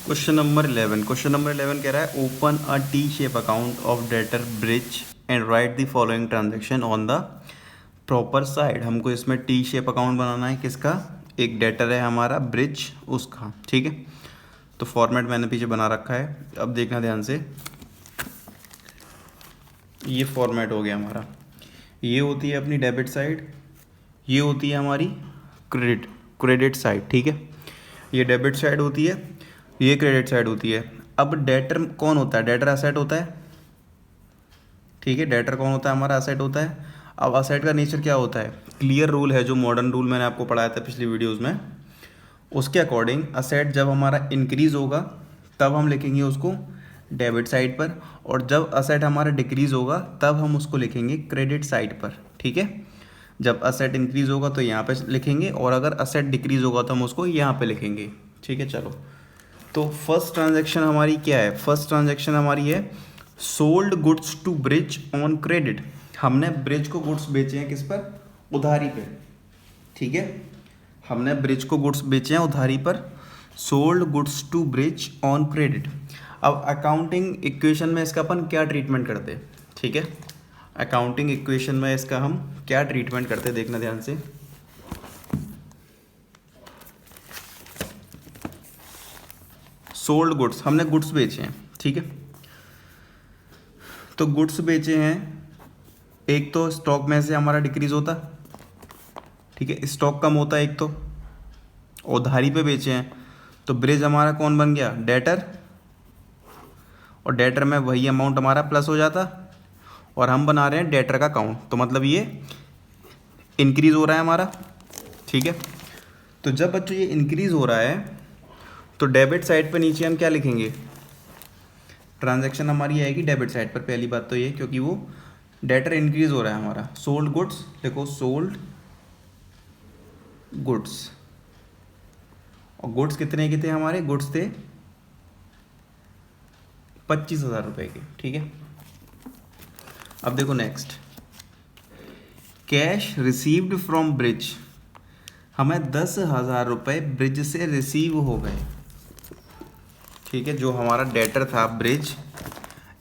Question number 11 कह रहा है open a T shape account of debtor bridge and right the following transaction on the proper side. हमको इसमें T shape account बनाना है, किसका? एक डेटर है हमारा ब्रिज, उसका। ठीक है, तो फॉर्मेट मैंने पीछे बना रखा है, अब देखना ध्यान से। ये फॉर्मेट हो गया हमारा। ये होती है अपनी डेबिट साइड, ये होती है हमारी क्रेडिट क्रेडिट साइड। ठीक है, ये डेबिट साइड होती है, ये क्रेडिट साइड होती है। अब डेटर कौन होता है? डेटर असेट होता है। ठीक है, डेटर कौन होता है? हमारा असेट होता है। अब असेट का नेचर क्या होता है? क्लियर रूल है, जो मॉडर्न रूल मैंने आपको पढ़ाया था पिछली वीडियोस में, उसके अकॉर्डिंग असेट जब हमारा इंक्रीज होगा तब हम लिखेंगे उसको डेबिट साइड पर, और जब असेट हमारा डिक्रीज होगा तब हम उसको लिखेंगे क्रेडिट साइड पर। ठीक है, जब असेट इंक्रीज होगा तो यहाँ पे लिखेंगे, और अगर असेट डिक्रीज होगा तो हम उसको यहाँ पे लिखेंगे। ठीक है, चलो। तो फर्स्ट ट्रांजैक्शन हमारी क्या है? फर्स्ट ट्रांजैक्शन हमारी है sold goods to Brij on credit. हमने ब्रिज को गुड्स बेचे हैं किस पर? उधारी पे। ठीक है, हमने ब्रिज को गुड्स बेचे हैं उधारी पर। Sold goods to Brij on credit. अब अकाउंटिंग इक्वेशन में इसका अपन क्या ट्रीटमेंट करते हैं? ठीक है, अकाउंटिंग इक्वेशन में इसका हम क्या ट्रीटमेंट करते हैं, देखना ध्यान से। सोल्ड गुड्स, हमने गुड्स बेचे हैं। ठीक है, तो गुड्स बेचे हैं, एक तो स्टॉक में से हमारा डिक्रीज होता। ठीक है, स्टॉक कम होता है एक तो, उधारी पे बेचे हैं, तो ब्रिज हमारा कौन बन गया? डेटर, और डेटर में वही अमाउंट हमारा प्लस हो जाता, और हम बना रहे हैं डेटर का काउंट, तो मतलब ये इंक्रीज हो रहा है हमारा। ठीक है, तो जब बच्चों ये इंक्रीज हो रहा है तो डेबिट साइड पे नीचे हम क्या लिखेंगे? ट्रांजैक्शन हमारी आएगी डेबिट साइड पर, पहली बात तो ये, क्योंकि वो डेटर इंक्रीज हो रहा है हमारा। सोल्ड गुड्स, देखो सोल्ड गुड्स, और गुड्स कितने के थे हमारे? गुड्स थे 25,000 रुपये के। ठीक है, अब देखो next, cash received from bridge, हमें 10,000 रुपये ब्रिज से रिसीव हो गए। ठीक है, जो हमारा डेटर था ब्रिज,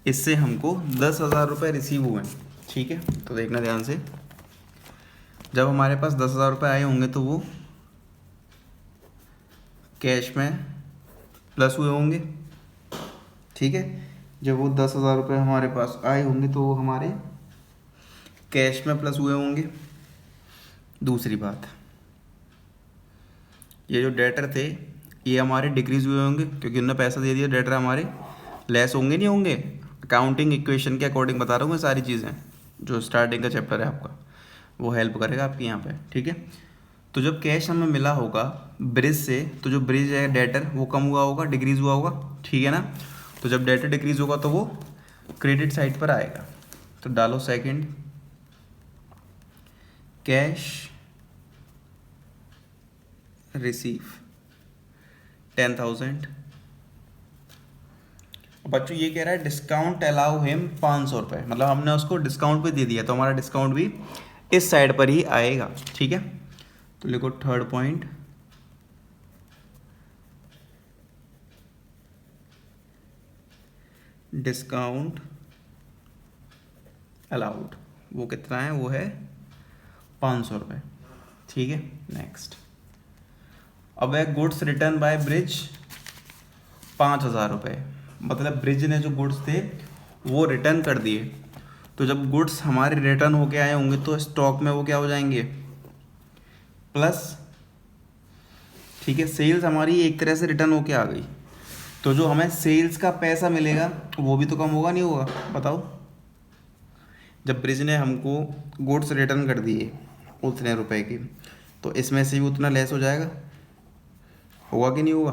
इससे हमको 10,000 रुपये रिसीव हुए। ठीक है, तो देखना ध्यान से, जब हमारे पास 10,000 रुपये आए होंगे तो वो कैश में प्लस हुए होंगे। ठीक है, जब वो 10,000 रुपये हमारे पास आए होंगे तो वो हमारे कैश में प्लस हुए होंगे। दूसरी बात, ये जो डेटर थे ये हमारे डिक्रीज हुए होंगे, क्योंकि उन्होंने पैसा दे दिया, डेटर हमारे लेस होंगे नहीं होंगे? अकाउंटिंग इक्वेशन के अकॉर्डिंग बता रहा हूँ मैं सारी चीज़ें, जो स्टार्टिंग का चैप्टर है आपका वो हेल्प करेगा आपकी यहाँ पे। ठीक है, तो जब कैश हमें मिला होगा ब्रिज से, तो जो ब्रिज है डेटर वो कम हुआ होगा, डिक्रीज हुआ होगा। ठीक है ना, तो जब डेटर डिक्रीज होगा तो वो क्रेडिट साइड पर आएगा। तो डालो सेकंड, कैश रिसीव 10,000। बच्चों ये कह रहा है डिस्काउंट अलाउ हिम 500 रुपये, मतलब हमने उसको डिस्काउंट भी दे दिया, तो हमारा डिस्काउंट भी इस साइड पर ही आएगा। ठीक है, तो लिखो थर्ड पॉइंट, डिस्काउंट अलाउड, वो कितना है? वो है 500 रुपये। ठीक है, नेक्स्ट, अब है गुड्स रिटर्न बाय ब्रिज 5,000 रुपये, मतलब ब्रिज ने जो गुड्स थे वो रिटर्न कर दिए। तो जब गुड्स हमारे रिटर्न होके आए होंगे तो स्टॉक में वो क्या हो जाएंगे? प्लस। ठीक है, सेल्स हमारी एक तरह से रिटर्न होके आ गई, तो जो हमें सेल्स का पैसा मिलेगा वो भी तो कम होगा नहीं होगा? बताओ, जब ब्रिज ने हमको गुड्स रिटर्न कर दिए उतने रुपए के, तो इसमें से भी उतना लेस हो जाएगा, होगा कि नहीं होगा?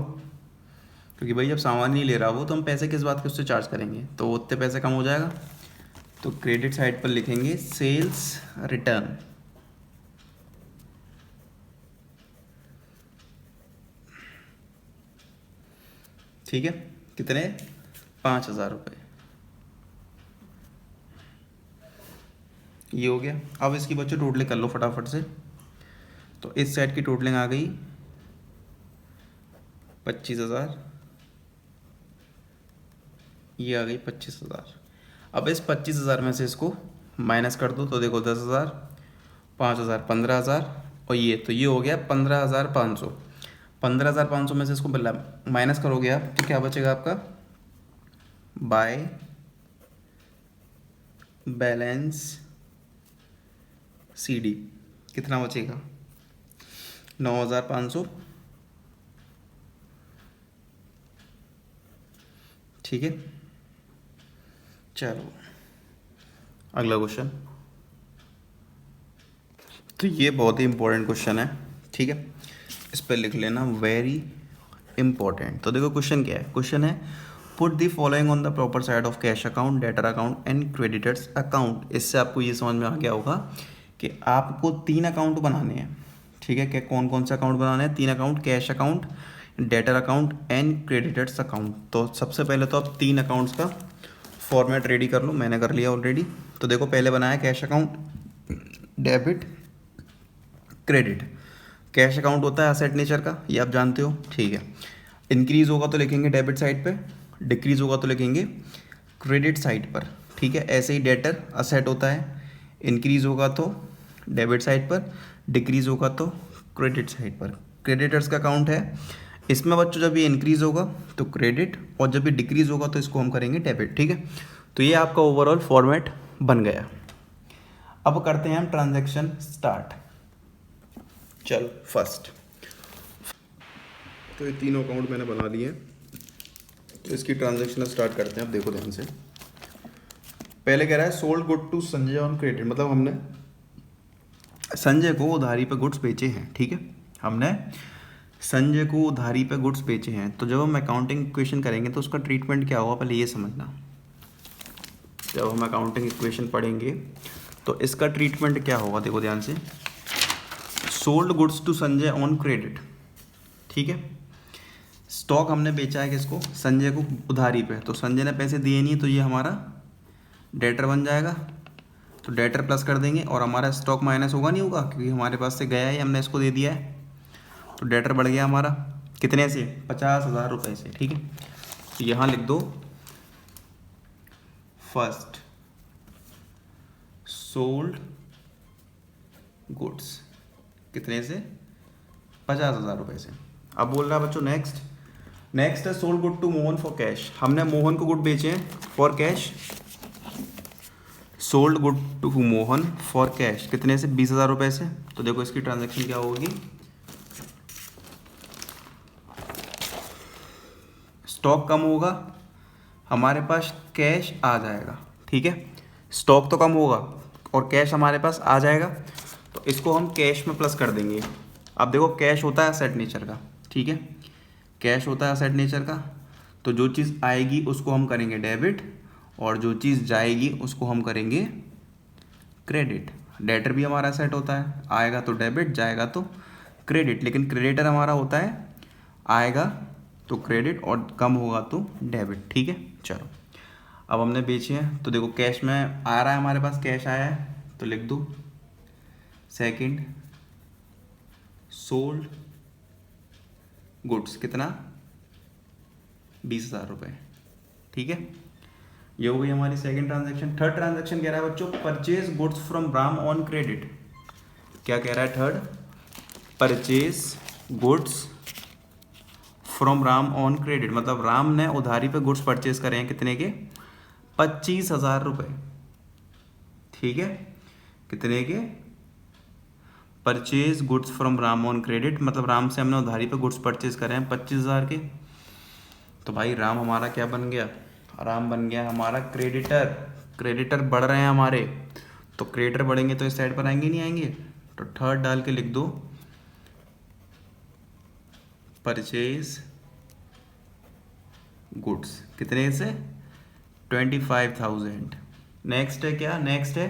क्योंकि भाई जब सामान नहीं ले रहा वो, तो हम पैसे किस बात के उससे चार्ज करेंगे, तो उतने पैसे कम हो जाएगा। तो क्रेडिट साइड पर लिखेंगे सेल्स रिटर्न। ठीक है, कितने? 5,000 रुपये। ये हो गया। अब इसकी बच्चों टोटलिंग कर लो फटाफट से। तो इस साइड की टोटलिंग आ गई 25,000, ये आ गई 25,000। अब इस 25,000 में से इसको माइनस कर दो तो देखो 10,000, 5,000, 15,000 और ये तो ये हो गया 15,500। 15,500 में से इसको माइनस करोगे आप तो क्या बचेगा आपका बाय बैलेंस CD कितना बचेगा 9,500। ठीक है, चलो अगला क्वेश्चन। तो ये बहुत ही इंपॉर्टेंट क्वेश्चन है, ठीक है, इस पर लिख लेना वेरी इंपॉर्टेंट। तो देखो क्वेश्चन क्या है, क्वेश्चन है put the following on the proper side of cash account, debtor account and creditors account. इससे आपको ये समझ में आ गया होगा कि आपको 3 अकाउंट बनाने हैं, ठीक है। क्या कौन कौन से अकाउंट बनाने हैं? 3 account, cash account, debtor account and creditors account. तो सबसे पहले तो आप 3 अकाउंट्स का फॉर्मेट रेडी कर लो, मैंने कर लिया ऑलरेडी। तो देखो पहले बनाया cash account, debit, credit. Cash account होता है असेट नेचर का, ये आप जानते हो, ठीक है। इंक्रीज होगा तो लिखेंगे डेबिट साइड पे, डिक्रीज होगा तो लिखेंगे क्रेडिट साइड पर, ठीक है। ऐसे ही डेटर असेट होता है, इंक्रीज होगा तो डेबिट साइड पर, डिक्रीज होगा तो क्रेडिट साइड पर। क्रेडिटर्स का अकाउंट है, इसमें बच्चों जब ये इंक्रीज होगा तो क्रेडिट और जब ये डिक्रीज होगा तो इसको हम करेंगे डेबिट, ठीक है। तो ये आपका ओवरऑल फॉर्मेट बन गया। अब करते हैं हम ट्रांजैक्शन स्टार्ट। चल फर्स्ट, तो ये तीनों अकाउंट मैंने बना लिए, तो इसकी ट्रांजैक्शन स्टार्ट करते हैं। अब देखो ध्यान से, पहले कह रहा है sold good to Sanjay on credit, मतलब हमने संजय को उधारी पे गुड्स बेचे हैं, ठीक है। हमने संजय को उधारी पे गुड्स बेचे हैं। तो जब हम अकाउंटिंग इक्वेशन करेंगे तो उसका ट्रीटमेंट क्या होगा, पहले ये समझना। जब हम अकाउंटिंग इक्वेशन पढ़ेंगे तो इसका ट्रीटमेंट क्या होगा, देखो ध्यान से। Sold goods to Sanjay on credit, ठीक है। स्टॉक हमने बेचा है किसको, संजय को उधारी पे, तो संजय ने पैसे दिए नहीं तो ये हमारा डेटर बन जाएगा। तो डेटर प्लस कर देंगे और हमारा स्टॉक माइनस होगा, नहीं होगा, क्योंकि हमारे पास से गया है, हमने इसको दे दिया है। तो डेटर बढ़ गया हमारा कितने से, 50,000 रुपये से, ठीक है। तो यहाँ लिख दो फर्स्ट सोल्ड गुड्स कितने से, 50,000 रुपये से। अब बोल रहा है बच्चों नेक्स्ट है sold good to Mohan for cash. हमने मोहन को गुड बेचे हैं for cash. Sold good to Mohan for cash कितने से, 20,000 रुपये से। तो देखो इसकी ट्रांजैक्शन क्या होगी, स्टॉक कम होगा, हमारे पास कैश आ जाएगा, ठीक है। स्टॉक तो कम होगा और कैश हमारे पास आ जाएगा, तो इसको हम कैश में प्लस कर देंगे। अब देखो कैश होता है असेट नेचर का, ठीक है। कैश होता है असेट नेचर का, तो जो चीज़ आएगी उसको हम करेंगे डेबिट और जो चीज़ जाएगी उसको हम करेंगे क्रेडिट। डेटर भी हमारा असेट होता है, आएगा तो डेबिट, जाएगा तो क्रेडिट। लेकिन क्रेडिटर हमारा होता है, आएगा तो क्रेडिट और कम होगा तो डेबिट, ठीक है। चलो अब हमने बेचे हैं, तो देखो कैश में आ रहा है, हमारे पास कैश आया है, तो लिख दो सेकंड सोल्ड गुड्स कितना, 20,000 रुपये, ठीक है। ये हो गई हमारी सेकंड ट्रांजैक्शन। थर्ड ट्रांजैक्शन कह रहा है बच्चों purchase goods from Ram on credit. क्या कह रहा है third, purchase goods from Ram on credit, मतलब राम ने उधारी पे गुड्स परचेज करे हैं कितने के, 25,000 रुपये, ठीक है। कितने के, purchase goods from Ram on credit, मतलब राम से हमने उधारी पे गुड्स परचेज करे हैं 25,000 के। तो भाई राम हमारा क्या बन गया, राम बन गया हमारा क्रेडिटर। क्रेडिटर बढ़ रहे हैं हमारे, तो क्रेडिटर बढ़ेंगे तो इस साइड पर आएंगे नहीं आएंगे, तो थर्ड डाल के लिख दो परचेज गुड्स कितने से, 25,000। नेक्स्ट है क्या, नेक्स्ट है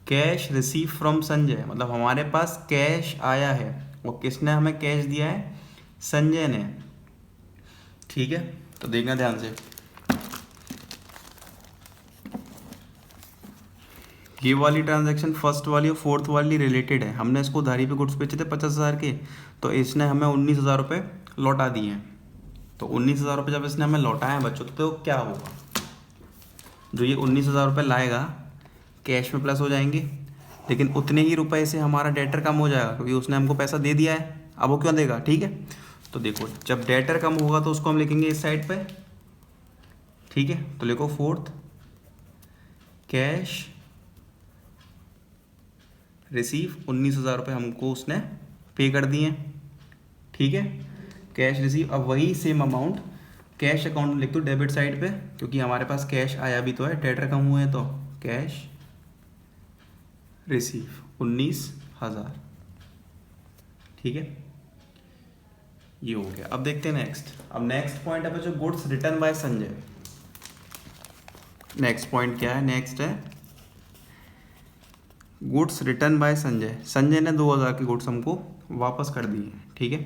कैश रिसीव फ्रॉम संजय, मतलब हमारे पास कैश आया है और किसने हमें कैश दिया है, संजय ने, ठीक है। तो देखना ध्यान से, ये वाली ट्रांजैक्शन फर्स्ट वाली और फोर्थ वाली रिलेटेड है। हमने इसको उधारी पे गुड्स बेचे थे 50,000 के, तो इसने हमें 19,000 रुपये लौटा दिए हैं। तो 19,000 रुपये जब इसने हमें लौटाए हैं बच्चों, तो क्या होगा, जो ये 19,000 रुपये लाएगा कैश में प्लस हो जाएंगे, लेकिन उतने ही रुपए से हमारा डेटर कम हो जाएगा क्योंकि उसने हमको पैसा दे दिया है, अब वो क्यों देगा, ठीक है। तो देखो जब डेटर कम होगा तो उसको हम लिखेंगे इस साइड पे, ठीक है। तो लिखो फोर्थ कैश रिसीव, 19,000 रुपये हमको उसने पे कर दिए, ठीक है। कैश रिसीव, अब वही सेम अमाउंट कैश अकाउंट में लिख दो डेबिट साइड पे, क्योंकि हमारे पास कैश आया भी तो है, डेटर कम हुए हैं तो कैश रिसीव 19,000, ठीक है। ये हो गया। अब देखते हैं नेक्स्ट। अब नेक्स्ट पॉइंट है जो goods return by Sanjay. Next point क्या है, नेक्स्ट है goods return by Sanjay. Sanjay ने 2,000 के गुड्स हमको वापस कर दिए, ठीक है।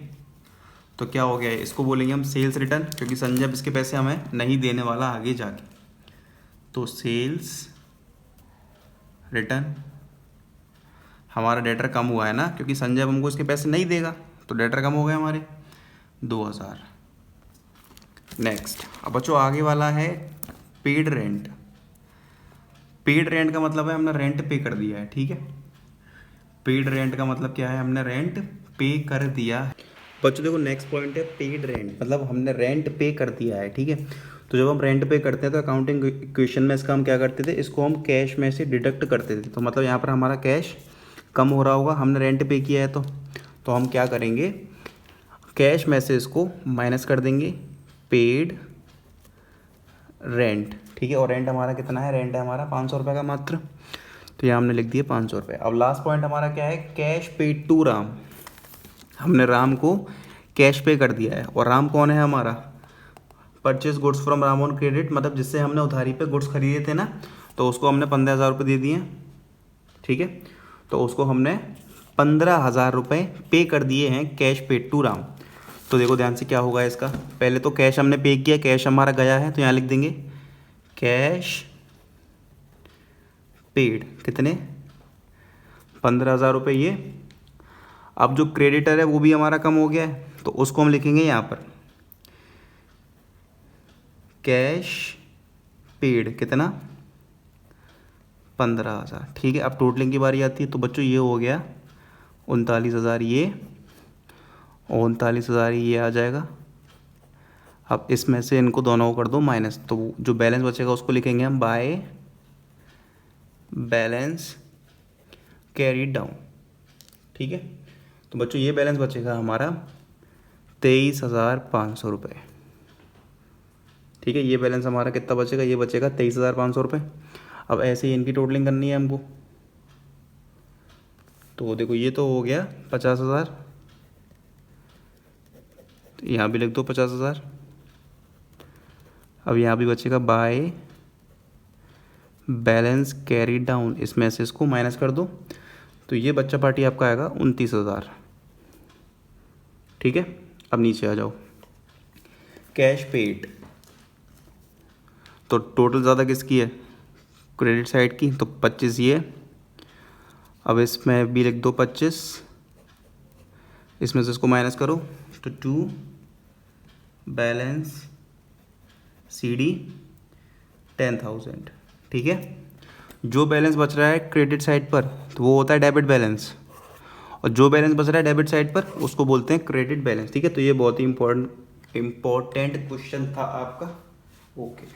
तो क्या हो गया है, इसको बोलेंगे हम सेल्स रिटर्न, क्योंकि संजय इसके पैसे हमें नहीं देने वाला आगे जाके। तो सेल्स रिटर्न, हमारा डेटर कम हुआ है ना, क्योंकि संजय हमको इसके पैसे नहीं देगा, तो डेटर कम हो गए हमारे 2,000। नेक्स्ट, अब बच्चों आगे वाला है पेड रेंट। पेड रेंट का मतलब है हमने रेंट पे कर दिया है, ठीक है। पेड रेंट का मतलब क्या है, हमने रेंट पे कर दिया है। बच्चों देखो नेक्स्ट पॉइंट है पेड रेंट, मतलब हमने रेंट पे कर दिया है, ठीक है। तो जब हम रेंट पे करते हैं तो अकाउंटिंग इक्वेशन में इसका हम क्या करते थे, इसको हम कैश में से डिडक्ट करते थे। तो मतलब यहाँ पर हमारा कैश कम हो रहा होगा, हमने रेंट पे किया है तो हम क्या करेंगे, कैश में से इसको माइनस कर देंगे, पेड रेंट, ठीक है। और रेंट हमारा कितना है, रेंट है हमारा 500 रुपये का मात्र, तो यहाँ हमने लिख दिया 500 रुपये। अब लास्ट पॉइंट हमारा क्या है, कैश पेड टू राम। हमने राम को कैश पे कर दिया है, और राम कौन है हमारा, purchase goods from Ram on credit, मतलब जिससे हमने उधारी पे गुड्स खरीदे थे ना, तो उसको हमने 15,000 रुपये दे दिए, ठीक है। तो उसको हमने 15,000 रुपये पे कर दिए हैं कैश पेड टू राम। तो देखो ध्यान से क्या होगा इसका, पहले तो कैश हमने पे किया, कैश हमारा गया है, तो यहाँ लिख देंगे कैश पेड कितने, 15,000 रुपये ये। अब जो क्रेडिटर है वो भी हमारा कम हो गया है, तो उसको हम लिखेंगे यहाँ पर कैश पेड कितना, 15,000, ठीक है। अब टोटलिंग की बारी आती है, तो बच्चों ये हो गया 39,000 ये, 39,000 ये आ जाएगा। अब इसमें से इनको दोनों को कर दो माइनस, तो जो बैलेंस बचेगा उसको लिखेंगे हम बाय बैलेंस कैरीड डाउन, ठीक है। तो बच्चों ये बैलेंस बचेगा हमारा 23,500 रुपये, ठीक है। ये बैलेंस हमारा कितना बचेगा, ये बचेगा 23,500 रुपये। अब ऐसे ही इनकी टोटलिंग करनी है हमको, तो देखो ये तो हो गया 50,000, तो यहाँ भी लिख दो 50,000। अब यहाँ भी बचेगा बाय बैलेंस कैरी डाउन, इसमें से इसको माइनस कर दो, तो ये बच्चा पार्टी आपका आएगा 29,000, ठीक है। अब नीचे आ जाओ, कैश पेड, तो टोटल ज़्यादा किसकी है, क्रेडिट साइड की, तो 25 ये। अब इसमें भी लिख दो 25, इसमें से इसको माइनस करो, तो 2 बैलेंस CD 10,000, ठीक है। जो बैलेंस बच रहा है क्रेडिट साइड पर तो वो होता है डेबिट बैलेंस, और जो बैलेंस बच रहा है डेबिट साइड पर उसको बोलते हैं क्रेडिट बैलेंस, ठीक है। तो ये बहुत ही इंपॉर्टेंट क्वेश्चन था आपका, ओके।